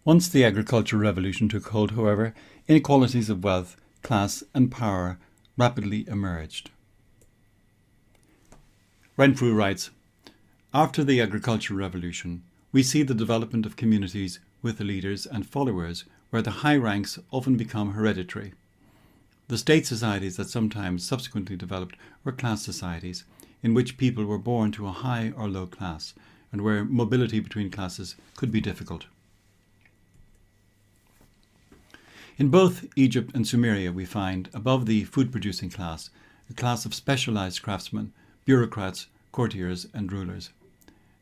Once the agricultural revolution took hold, however, inequalities of wealth, class and power rapidly emerged. Renfrew writes, "After the agricultural revolution, we see the development of communities with leaders and followers where the high ranks often become hereditary. The state societies that sometimes subsequently developed were class societies, in which people were born to a high or low class, and where mobility between classes could be difficult. In both Egypt and Sumeria we find, above the food-producing class, a class of specialized craftsmen, bureaucrats, courtiers and rulers.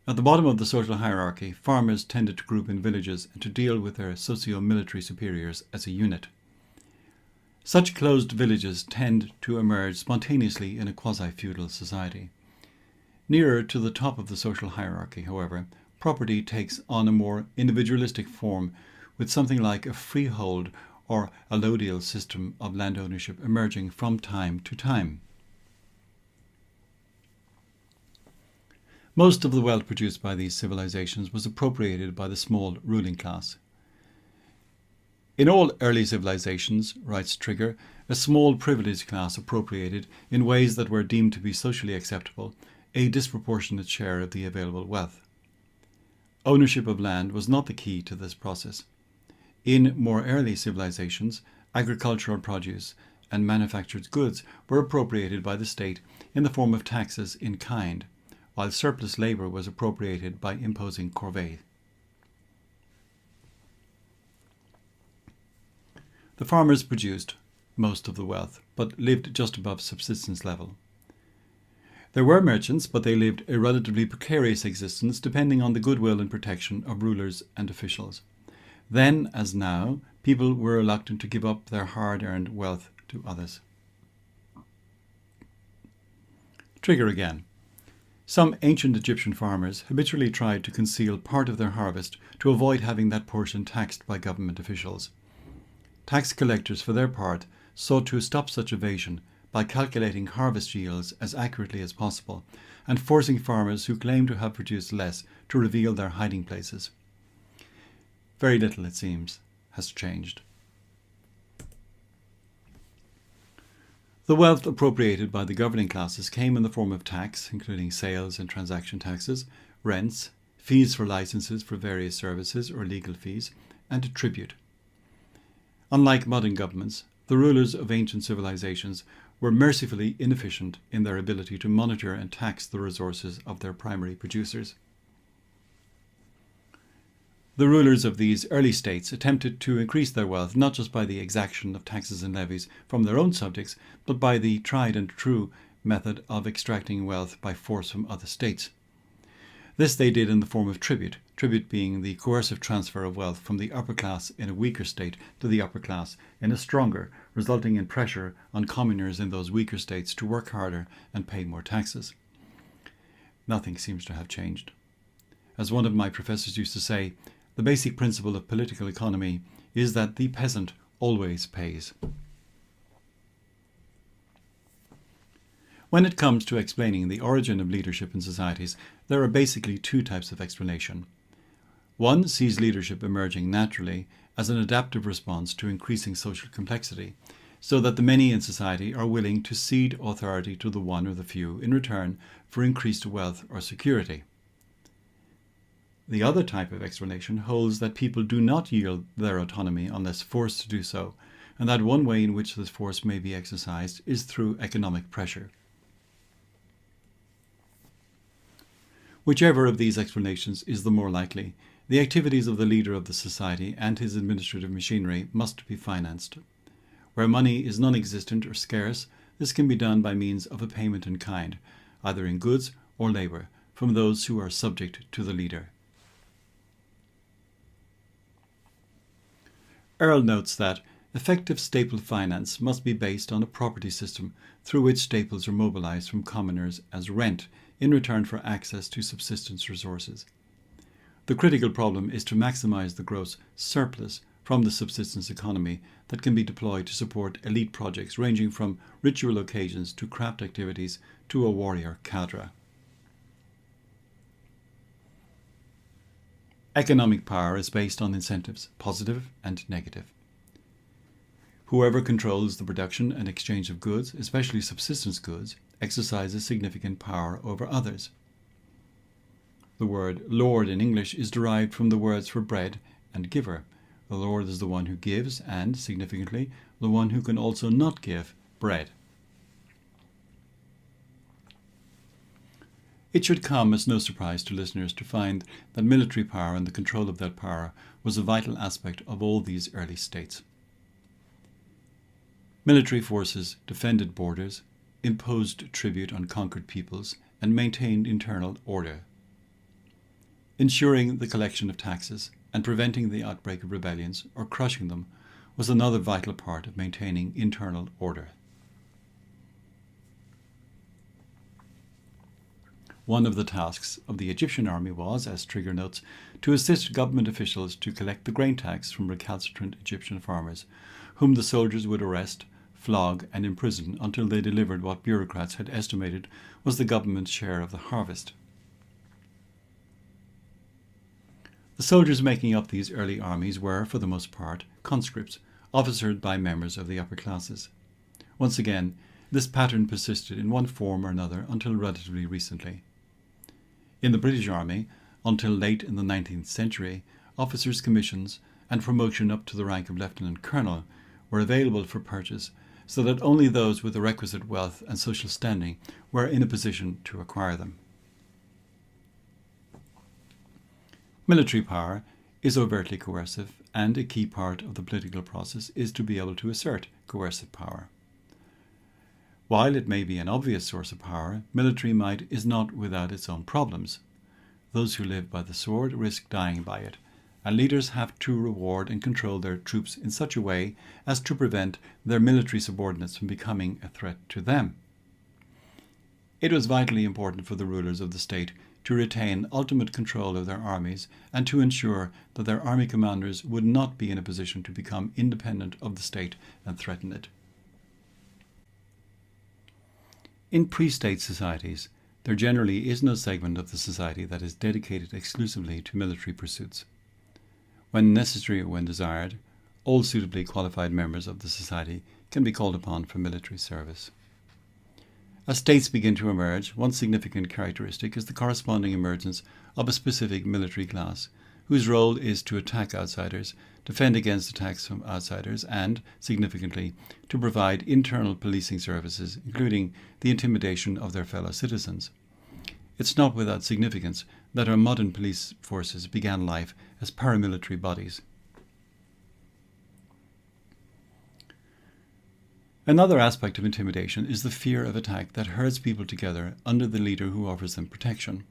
At the bottom of the social hierarchy, farmers tended to group in villages and to deal with their socio-military superiors as a unit. Such closed villages tend to emerge spontaneously in a quasi-feudal society. Nearer to the top of the social hierarchy, however, property takes on a more individualistic form, with something like a freehold or allodial system of land ownership emerging from time to time. Most of the wealth produced by these civilizations was appropriated by the small ruling class. In all early civilizations, writes Trigger, a small privileged class appropriated, in ways that were deemed to be socially acceptable, a disproportionate share of the available wealth. Ownership of land was not the key to this process. In more early civilizations, agricultural produce and manufactured goods were appropriated by the state in the form of taxes in kind, while surplus labour was appropriated by imposing corvées. The farmers produced most of the wealth, but lived just above subsistence level. There were merchants, but they lived a relatively precarious existence, depending on the goodwill and protection of rulers and officials. Then, as now, people were reluctant to give up their hard-earned wealth to others. Trigger again. Some ancient Egyptian farmers habitually tried to conceal part of their harvest to avoid having that portion taxed by government officials. Tax collectors, for their part, sought to stop such evasion by calculating harvest yields as accurately as possible and forcing farmers who claimed to have produced less to reveal their hiding places. Very little, it seems, has changed. The wealth appropriated by the governing classes came in the form of tax, including sales and transaction taxes, rents, fees for licenses for various services or legal fees, and tribute. Unlike modern governments, the rulers of ancient civilizations were mercifully inefficient in their ability to monitor and tax the resources of their primary producers. The rulers of these early states attempted to increase their wealth not just by the exaction of taxes and levies from their own subjects, but by the tried and true method of extracting wealth by force from other states. This they did in the form of tribute being the coercive transfer of wealth from the upper class in a weaker state to the upper class in a stronger, resulting in pressure on commoners in those weaker states to work harder and pay more taxes. Nothing seems to have changed. As one of my professors used to say, the basic principle of political economy is that the peasant always pays. When it comes to explaining the origin of leadership in societies, there are basically two types of explanation. One sees leadership emerging naturally as an adaptive response to increasing social complexity, so that the many in society are willing to cede authority to the one or the few in return for increased wealth or security. The other type of explanation holds that people do not yield their autonomy unless forced to do so, and that one way in which this force may be exercised is through economic pressure. Whichever of these explanations is the more likely, the activities of the leader of the society and his administrative machinery must be financed. Where money is non-existent or scarce, this can be done by means of a payment in kind, either in goods or labour, from those who are subject to the leader. Earle notes that effective staple finance must be based on a property system through which staples are mobilized from commoners as rent in return for access to subsistence resources. The critical problem is to maximize the gross surplus from the subsistence economy that can be deployed to support elite projects ranging from ritual occasions to craft activities to a warrior cadre. Economic power is based on incentives, positive and negative. Whoever controls the production and exchange of goods, especially subsistence goods, exercises significant power over others. The word lord in English is derived from the words for bread and giver. The lord is the one who gives and, significantly, the one who can also not give bread. It should come as no surprise to listeners to find that military power and the control of that power was a vital aspect of all these early states. Military forces defended borders, imposed tribute on conquered peoples, and maintained internal order. Ensuring the collection of taxes and preventing the outbreak of rebellions or crushing them was another vital part of maintaining internal order. One of the tasks of the Egyptian army was, as Trigger notes, to assist government officials to collect the grain tax from recalcitrant Egyptian farmers, whom the soldiers would arrest, flog and imprison until they delivered what bureaucrats had estimated was the government's share of the harvest. The soldiers making up these early armies were, for the most part, conscripts, officered by members of the upper classes. Once again, this pattern persisted in one form or another until relatively recently. In the British Army, until late in the 19th century, officers' commissions and promotion up to the rank of lieutenant colonel were available for purchase, so that only those with the requisite wealth and social standing were in a position to acquire them. Military power is overtly coercive, and a key part of the political process is to be able to assert coercive power. While it may be an obvious source of power, military might is not without its own problems. Those who live by the sword risk dying by it, and leaders have to reward and control their troops in such a way as to prevent their military subordinates from becoming a threat to them. It was vitally important for the rulers of the state to retain ultimate control of their armies and to ensure that their army commanders would not be in a position to become independent of the state and threaten it. In pre-state societies, there generally is no segment of the society that is dedicated exclusively to military pursuits. When necessary or when desired, all suitably qualified members of the society can be called upon for military service. As states begin to emerge, one significant characteristic is the corresponding emergence of a specific military class, whose role is to attack outsiders, defend against attacks from outsiders, and, significantly, to provide internal policing services, including the intimidation of their fellow citizens. It's not without significance that our modern police forces began life as paramilitary bodies. Another aspect of intimidation is the fear of attack that herds people together under the leader who offers them protection.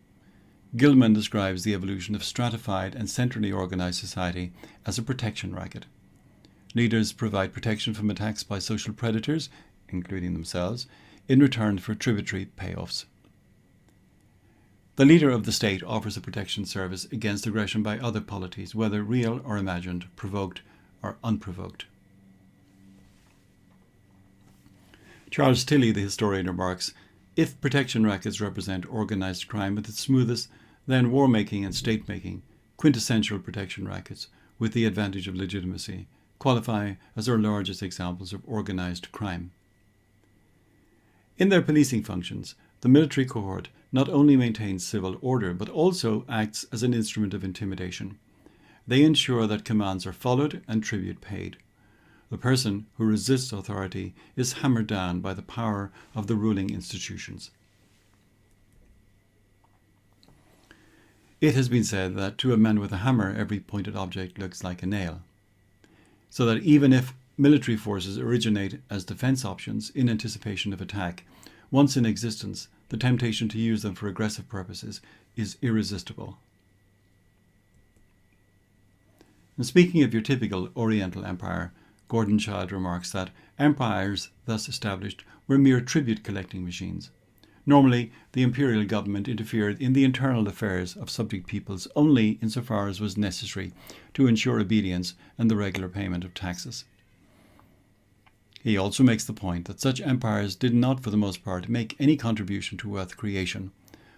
Gilman describes the evolution of stratified and centrally organized society as a protection racket. Leaders provide protection from attacks by social predators, including themselves, in return for tributary payoffs. The leader of the state offers a protection service against aggression by other polities, whether real or imagined, provoked or unprovoked. Charles Tilly, the historian, remarks, "If protection rackets represent organized crime at its smoothest, then war-making and state-making, quintessential protection rackets, with the advantage of legitimacy, qualify as our largest examples of organized crime." In their policing functions, the military cohort not only maintains civil order, but also acts as an instrument of intimidation. They ensure that commands are followed and tribute paid. The person who resists authority is hammered down by the power of the ruling institutions. It has been said that to a man with a hammer, every pointed object looks like a nail. So that even if military forces originate as defense options in anticipation of attack, once in existence, the temptation to use them for aggressive purposes is irresistible. And speaking of your typical Oriental empire, Gordon Childe remarks that empires thus established were mere tribute-collecting machines. Normally, the imperial government interfered in the internal affairs of subject peoples only insofar as was necessary to ensure obedience and the regular payment of taxes. He also makes the point that such empires did not, for the most part, make any contribution to wealth creation.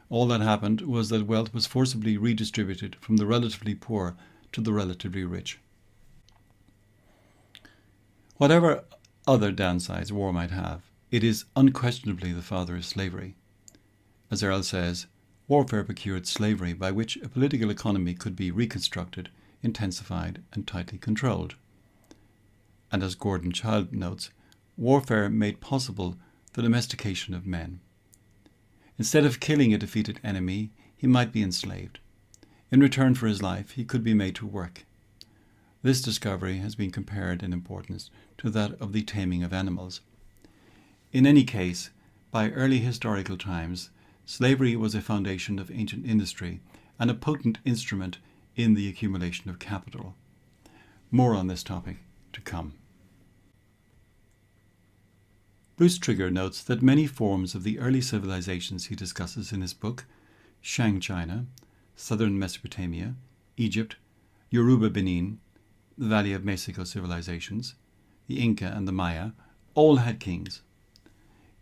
All that happened was that wealth was forcibly redistributed from the relatively poor to the relatively rich. Whatever other downsides war might have, it is unquestionably the father of slavery. As Earle says, warfare procured slavery by which a political economy could be reconstructed, intensified, and tightly controlled. And as Gordon Childe notes, warfare made possible the domestication of men. Instead of killing a defeated enemy, he might be enslaved. In return for his life, he could be made to work. This discovery has been compared in importance to that of the taming of animals. In any case, by early historical times, slavery was a foundation of ancient industry and a potent instrument in the accumulation of capital. More on this topic to come. Bruce Trigger notes that many forms of the early civilizations he discusses in his book, Shang China, Southern Mesopotamia, Egypt, Yoruba Benin, the Valley of Mexico civilizations, the Inca and the Maya, all had kings.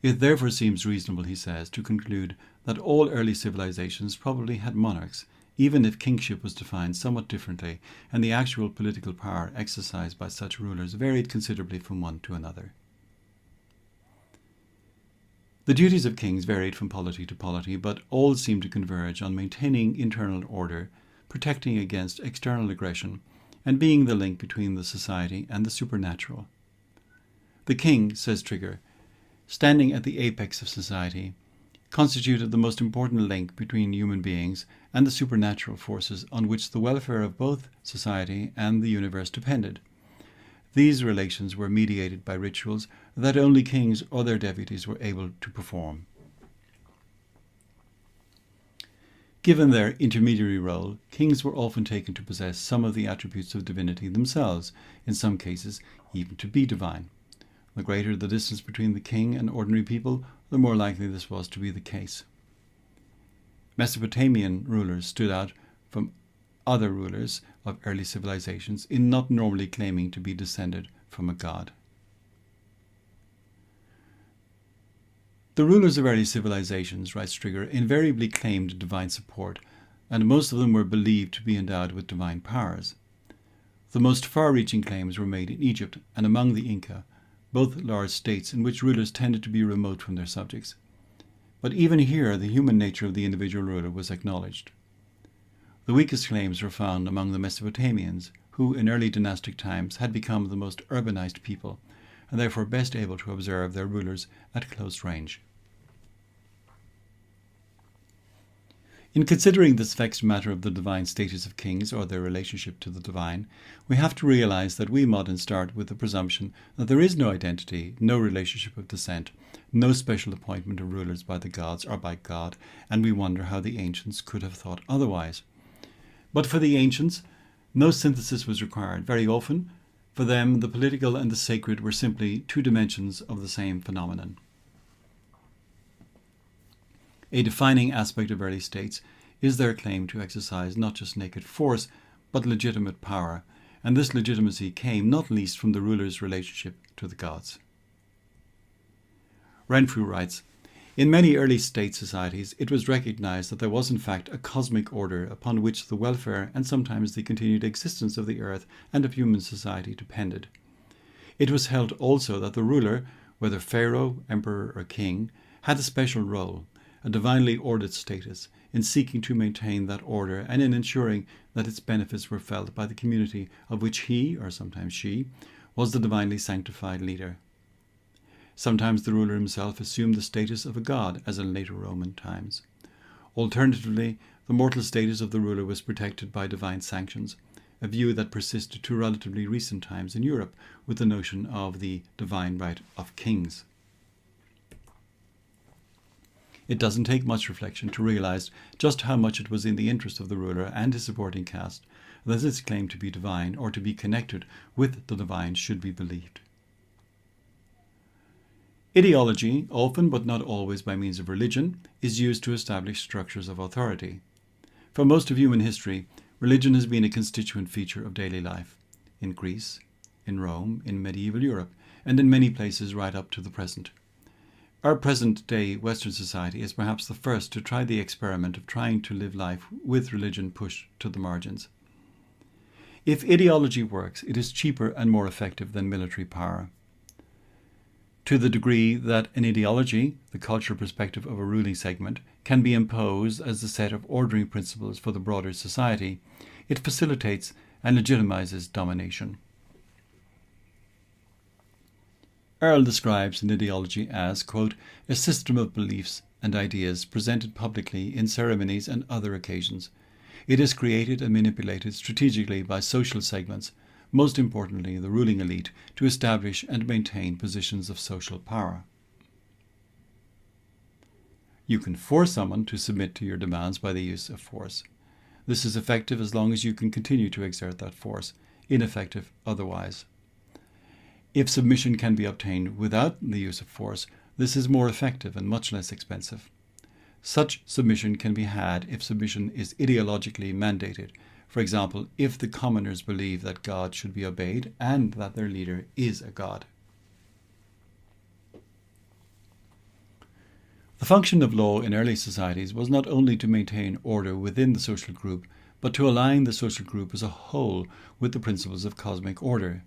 It therefore seems reasonable, he says, to conclude that all early civilizations probably had monarchs, even if kingship was defined somewhat differently and the actual political power exercised by such rulers varied considerably from one to another. The duties of kings varied from polity to polity, but all seemed to converge on maintaining internal order, protecting against external aggression, and being the link between the society and the supernatural. The king, says Trigger, standing at the apex of society, constituted the most important link between human beings and the supernatural forces on which the welfare of both society and the universe depended. These relations were mediated by rituals that only kings or their deputies were able to perform. Given their intermediary role, kings were often taken to possess some of the attributes of divinity themselves, in some cases even to be divine. The greater the distance between the king and ordinary people, the more likely this was to be the case. Mesopotamian rulers stood out from other rulers of early civilizations in not normally claiming to be descended from a god. The rulers of early civilizations, writes Trigger, invariably claimed divine support, and most of them were believed to be endowed with divine powers. The most far-reaching claims were made in Egypt and among the Inca, both large states in which rulers tended to be remote from their subjects. But even here the human nature of the individual ruler was acknowledged. The weakest claims were found among the Mesopotamians, who in early dynastic times had become the most urbanized people, and therefore best able to observe their rulers at close range. In considering this vexed matter of the divine status of kings or their relationship to the divine, we have to realize that we moderns start with the presumption that there is no identity, no relationship of descent, no special appointment of rulers by the gods or by God, and we wonder how the ancients could have thought otherwise. But for the ancients, no synthesis was required. Very often, for them, the political and the sacred were simply two dimensions of the same phenomenon. A defining aspect of early states is their claim to exercise not just naked force, but legitimate power, and this legitimacy came not least from the ruler's relationship to the gods. Renfrew writes, "In many early state societies, it was recognized that there was in fact a cosmic order upon which the welfare and sometimes the continued existence of the earth and of human society depended. It was held also that the ruler, whether pharaoh, emperor, or king, had a special role, a divinely ordered status, in seeking to maintain that order and in ensuring that its benefits were felt by the community of which he, or sometimes she, was the divinely sanctified leader. Sometimes the ruler himself assumed the status of a god, as in later Roman times. Alternatively, the mortal status of the ruler was protected by divine sanctions, a view that persisted to relatively recent times in Europe with the notion of the divine right of kings. It doesn't take much reflection to realize just how much it was in the interest of the ruler and his supporting caste that his claim to be divine or to be connected with the divine should be believed. Ideology, often but not always by means of religion, is used to establish structures of authority. For most of human history, religion has been a constituent feature of daily life, in Greece, in Rome, in medieval Europe, and in many places right up to the present. Our present-day Western society is perhaps the first to try the experiment of trying to live life with religion pushed to the margins. If ideology works, it is cheaper and more effective than military power. To the degree that an ideology, the cultural perspective of a ruling segment, can be imposed as a set of ordering principles for the broader society, it facilitates and legitimizes domination. Earle describes an ideology as, quote, a system of beliefs and ideas presented publicly in ceremonies and other occasions. It is created and manipulated strategically by social segments, most importantly the ruling elite, to establish and maintain positions of social power. You can force someone to submit to your demands by the use of force. This is effective as long as you can continue to exert that force, ineffective otherwise. If submission can be obtained without the use of force, this is more effective and much less expensive. Such submission can be had if submission is ideologically mandated. For example, if the commoners believe that God should be obeyed and that their leader is a god. The function of law in early societies was not only to maintain order within the social group, but to align the social group as a whole with the principles of cosmic order.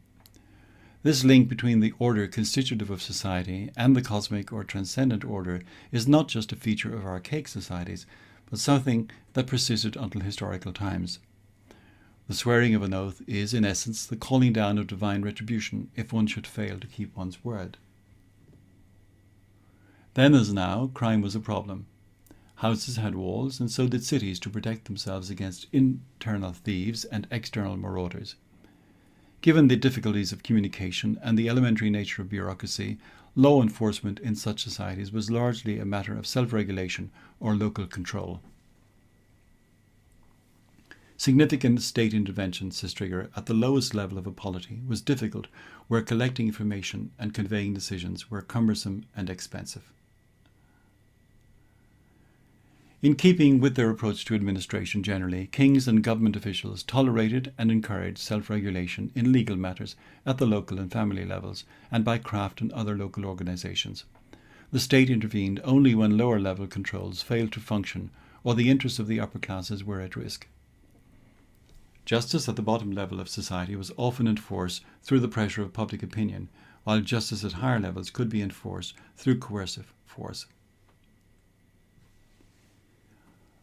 This link between the order constitutive of society and the cosmic or transcendent order is not just a feature of archaic societies, but something that persisted until historical times. The swearing of an oath is, in essence, the calling down of divine retribution if one should fail to keep one's word. Then as now, crime was a problem. Houses had walls, and so did cities to protect themselves against internal thieves and external marauders. Given the difficulties of communication and the elementary nature of bureaucracy, law enforcement in such societies was largely a matter of self-regulation or local control. Significant state intervention, says Trigger, at the lowest level of a polity was difficult where collecting information and conveying decisions were cumbersome and expensive. In keeping with their approach to administration generally, kings and government officials tolerated and encouraged self-regulation in legal matters at the local and family levels and by craft and other local organisations. The state intervened only when lower-level controls failed to function or the interests of the upper classes were at risk. Justice at the bottom level of society was often enforced through the pressure of public opinion, while justice at higher levels could be enforced through coercive force.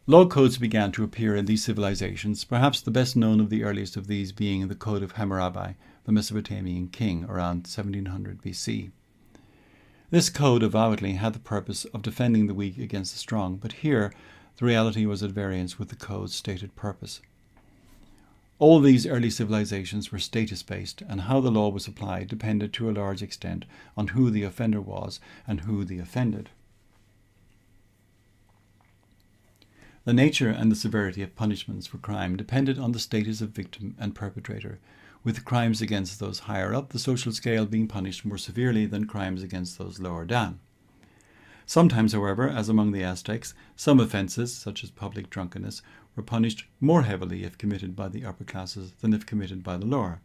Law codes began to appear in these civilizations, perhaps the best known of the earliest of these being the Code of Hammurabi, the Mesopotamian king, around 1700 BC. This code avowedly had the purpose of defending the weak against the strong, but here the reality was at variance with the code's stated purpose. All these early civilizations were status-based, and how the law was applied depended to a large extent on who the offender was and who the offended. The nature and the severity of punishments for crime depended on the status of victim and perpetrator, with crimes against those higher up the social scale being punished more severely than crimes against those lower down. Sometimes, however, as among the Aztecs, some offences, such as public drunkenness, were punished more heavily if committed by the upper classes than if committed by the lower.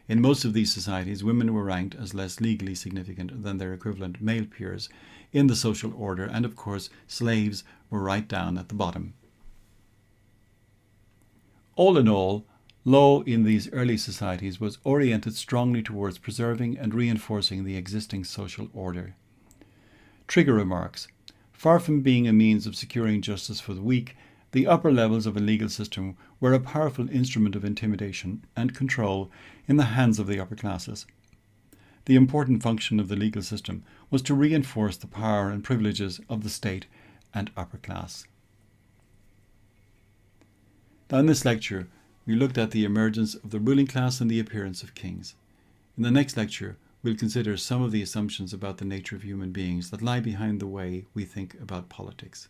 In most of these societies, women were ranked as less legally significant than their equivalent male peers in the social order, and of course, slaves were right down at the bottom. All in all, law in these early societies was oriented strongly towards preserving and reinforcing the existing social order. Trigger remarks, far from being a means of securing justice for the weak, the upper levels of a legal system were a powerful instrument of intimidation and control in the hands of the upper classes. The important function of the legal system was to reinforce the power and privileges of the state and upper class. Now in this lecture, we looked at the emergence of the ruling class and the appearance of kings. In the next lecture, we'll consider some of the assumptions about the nature of human beings that lie behind the way we think about politics.